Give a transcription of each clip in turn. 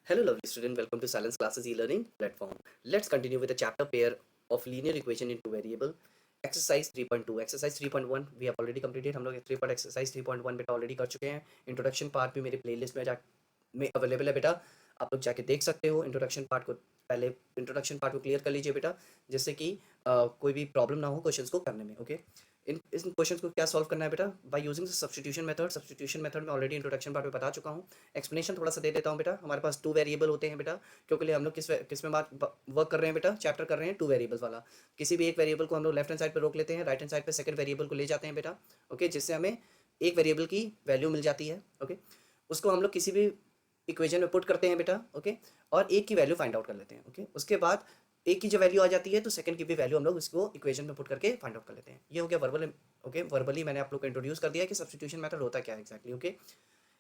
Hello, lovely student. Welcome to Silence Classes e-learning platform. Let's continue with the chapter pair of linear equation into variable. Exercise 3.2. Exercise 3.1 we have already completed. हम लोग 3 exercise 3.1 बेटा already कर चुके हैं. Introduction part भी मेरी playlist में available है बेटा. आप लोग जाके देख सकते हो. इंट्रोडक्शन पार्ट को पहले इंट्रोडक्शन पार्ट को क्लियर कर लीजिए बेटा, जिससे कि कोई भी प्रॉब्लम ना हो क्वेश्चंस को करने में. ओके, इन क्वेश्चंस को क्या सॉल्व करना है बेटा, by using substitution method. Substitution method में ऑलरेडी इंट्रोडक्शन पार्ट में बता चुका हूँ. एक्सप्लेनेशन थोड़ा सा दे देता हूँ बेटा. हमारे पास 2 वेरिएबल होते हैं बेटा, क्योंकि हम लोग किस में बात वर्क कर रहे हैं बेटा, चैप्टर कर रहे हैं 2 वेरिएबल्स वाला. किसी भी एक वेरिएबल को हम लोग लेफ्ट हैंड साइड पर रोक लेते हैं, राइट हैंड साइड पर सेकंड वेरिएबल को ले जाते हैं बेटा. ओके, जिससे हमें एक वेरिएबल की वैल्यू मिल जाती है. ओके, उसको हम लोग किसी भी इक्वेशन में पुट करते हैं बेटा. ओके, और एक की वैल्यू फाइंड आउट कर लेते हैं. ओके, उसके बाद एक की जो वैल्यू आ जाती है तो सेकंड की भी वैल्यू हम लोग इसको इक्वेशन में पुट करके फाइंड आउट कर लेते हैं. ये हो गया वर्बल. ओके, वर्बली मैंने आप लोग को इंट्रोड्यूस कर दिया है कि सब्स्टिट्यूशन मेथड होता क्या है एक्जैक्टली. ओके,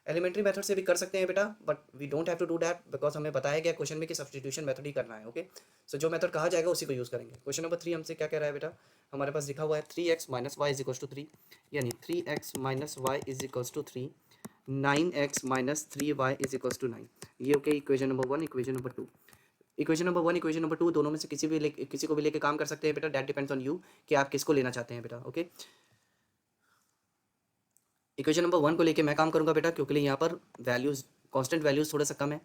एलिमेंट्री मेथड से भी कर सकते हैं बेटा, but we don't have to do that because हमें बताया गया क्वेश्चन में कि सब्स्टिट्यूशन मेथड ही करना है. ओके, सो जो मेथड कहा जाएगा उसी को यूज़ करेंगे. क्वेश्चन नंबर 3 हमसे क्या कह रहा है बेटा, हमारे पास लिखा हुआ है 3x minus y is equals to 3, यानी 3x minus y is equals to 3, 9x minus 3y is equals to 9. ये okay, equation number 1. Equation number 2, equation number 1 equation number 2 दोनों में से किसी को भी लेके काम कर सकते हैं बेटा. दैट डिपेंड्स ऑन यू कि आप किसको लेना चाहते हैं बेटा. ओके, इक्वेशन नंबर 1 को लेके मैं काम करूंगा बेटा, क्योंकि यहाँ पर वैल्यूज कांस्टेंट वैल्यूज थोड़ा सा कम है,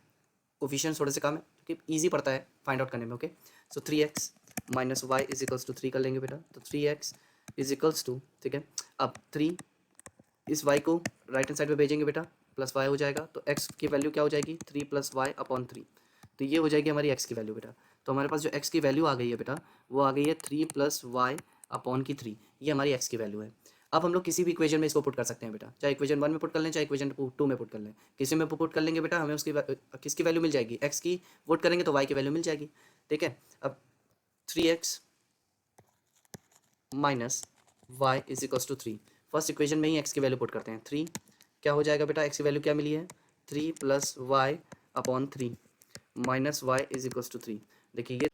कोफिशिएंट्स थोड़े से कम है, क्योंकि ईजी पड़ता है फाइंड आउट करने में. Okay, so 3x minus y is equals to 3 कर लेंगे बेटा. तो 3x इज इक्वल्स टू, ठीक है, अब 3 इस y को राइट हैंड साइड पे भेजेंगे बेटा, प्लस y हो जाएगा. तो x की वैल्यू क्या हो जाएगी, 3 प्लस वाई अपॉन 3. तो ये हो जाएगी हमारी x की वैल्यू बेटा. तो हमारे पास जो x की वैल्यू आ गई है बेटा, वो आ गई है 3 प्लस वाई अपॉन की 3. ये हमारी x की वैल्यू है. अब हम लोग किसी भी इक्वेशन में इसको पुट कर सकते हैं बेटा, चाहे इक्वेशन 1 में पुट कर लें, चाहे इक्वेशन 2 में पुट कर लें. किसी में पुट कर लेंगे बेटा, हमें उसकी किसकी वैल्यू मिल जाएगी, x की. पुट करेंगे तो y की वैल्यू मिल जाएगी. ठीक है, अब 3x minus y is equals to 3. First equation में ही x की वैल्यू पुट करते हैं. 3 क्या हो जाएगा बेटा, x की वैल्यू क्या मिली है, 3 plus y upon 3 minus y is equals to 3. देखिए ये,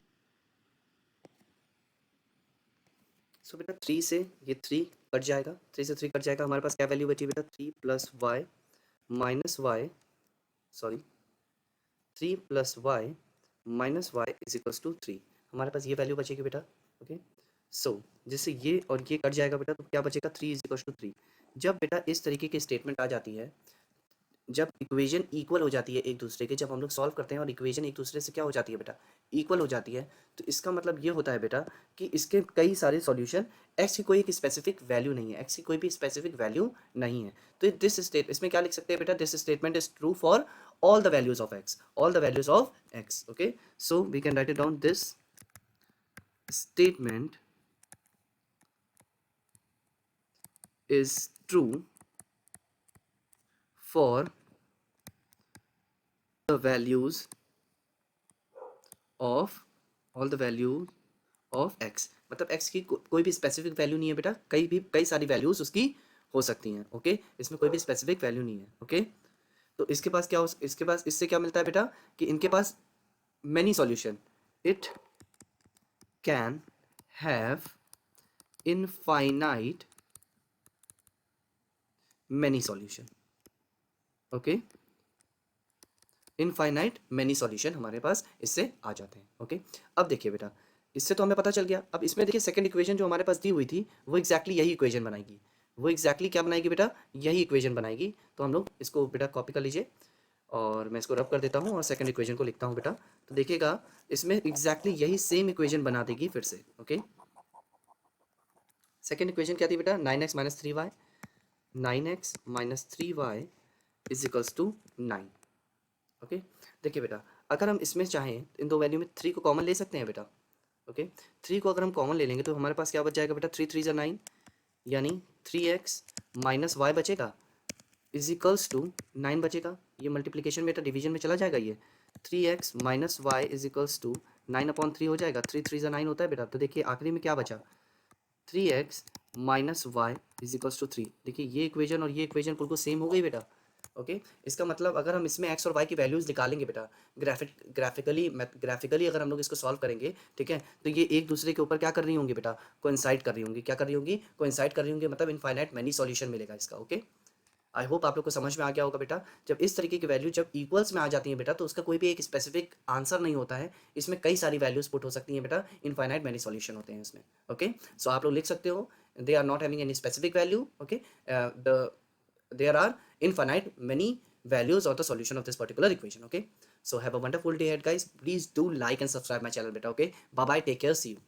सो बेटा 3 से ये 3 कट जाएगा, 3 से 3 कट जाएगा. हमारे पास क्या वैल्यू बची बेटा, 3 plus y minus y, sorry 3 plus y minus y is equals to 3. हमारे पास ये वैल्यू बचेगी बेटा. ओके, सो जिससे ये और ये कट जाएगा बेटा, तो क्या बचेगा, 3 इज इक्वल्स टू 3. जब बेटा इस तरीके की स्टेटमेंट आ जाती है, जब इक्वेशन इक्वल हो जाती है एक दूसरे के, जब हम लोग सॉल्व करते हैं और इक्वेशन एक दूसरे से क्या हो जाती है बेटा, इक्वल हो जाती है, तो इसका मतलब ये होता है बेटा कि इसके कई सारे सॉल्यूशन, एक्स की कोई एक स्पेसिफिक वैल्यू नहीं है, एक्स की कोई भी स्पेसिफिक वैल्यू नहीं है. तो दिस स्टेट इसमें क्या लिख सकते हैं बेटा, this statement is true for all the values of x, all the values of x. Okay, so we can write it down, this statement is true for the values of all the values of x. मतलब x की कोई भी specific value नहीं है बेटा, कई सारी values उसकी हो सकती हैं. ओके, इसमें कोई भी स्पेसिफिक वैल्यू नहीं है. ओके, तो इसके पास क्या हो, इसके पास इससे क्या मिलता है बेटा कि इनके पास many solution, it can have infinite many solution. Okay, infinite many solution हमारे पास इससे आ जाते हैं. ओके, अब देखिए बेटा, इससे तो हमें पता चल गया. अब इसमें देखिए सेकंड इक्वेशन जो हमारे पास दी हुई थी, वो एग्जैक्टली यही इक्वेशन बनाएगी. वो एग्जैक्टली क्या बनाएगी बेटा, यही इक्वेशन बनाएगी. तो हम लोग इसको बेटा कॉपी कर लीजिए, और मैं इसको रब कर देता हूँ और सेकंड इक्वेशन को लिखता हूँ बेटा. तो देखिएगा इसमें एग्जैक्टली यही सेम इक्वेशन बना देगी फिर से. ओके, सेकंड इक्वेशन क्या थी बेटा, 9x minus 3y, 9x minus 3y is equals to 9. Okay, देखिए बेटा, अगर हम इसमें चाहें इन दो वैल्यू में 3 को कॉमन ले सकते हैं बेटा. ओके, 3 को अगर हम कॉमन ले लेंगे तो हमारे पास क्या बच जाएगा बेटा, 3 3 ज़ा 9, यानी 3x माइनस वाई बचेगा इज इक्वल्स टू 9 बचेगा. ये मल्टीप्लीकेशन बेटा डिवीजन में चला जाएगा. ये 3x minus y is equals to 9 upon 3 हो जाएगा. 3 3 ज़ा 9 होता है बेटा. तो देखिए आखिरी में क्या बचा, 3x minus y is equals to 3. देखिए ये इक्वेशन और ये इक्वेशन बिल्कुल सेम हो गई बेटा. ओके, इसका मतलब अगर हम इसमें x और y की वैल्यूज़ निकालेंगे बेटा, ग्राफिकली अगर हम लोग इसको सॉल्व करेंगे, ठीक है, तो ये एक दूसरे के ऊपर क्या कर रही होंगी बेटा, कोइंसाइड कर रही होंगी. क्या कर रही होंगी, कोइंसाइड कर रही होंगी, मतलब इनफाइनाइट मैनी सॉल्यूशन मिलेगा इसका. ओके, आई होप आप लोग को समझ में आ गया होगा बेटा। जब इस तरीके की वैल्यू जब इक्वल्स में आ जाती है बेटा, तो उसका कोई भी एक स्पेसिफिक आंसर नहीं होता है, इसमें कई सारी वैल्यूज पुट हो सकती हैं बेटा, इनफाइनाइट मैनी सॉल्यूशन होते हैं इसमें। ओके, सो आप लोग लिख सकते हो they are not having any specific value. Okay, the there are infinite many values of the solution of this particular equation. Okay, so have a wonderful day ahead guys. Please do like and subscribe my channel beta. Okay, bye bye, take care, see you.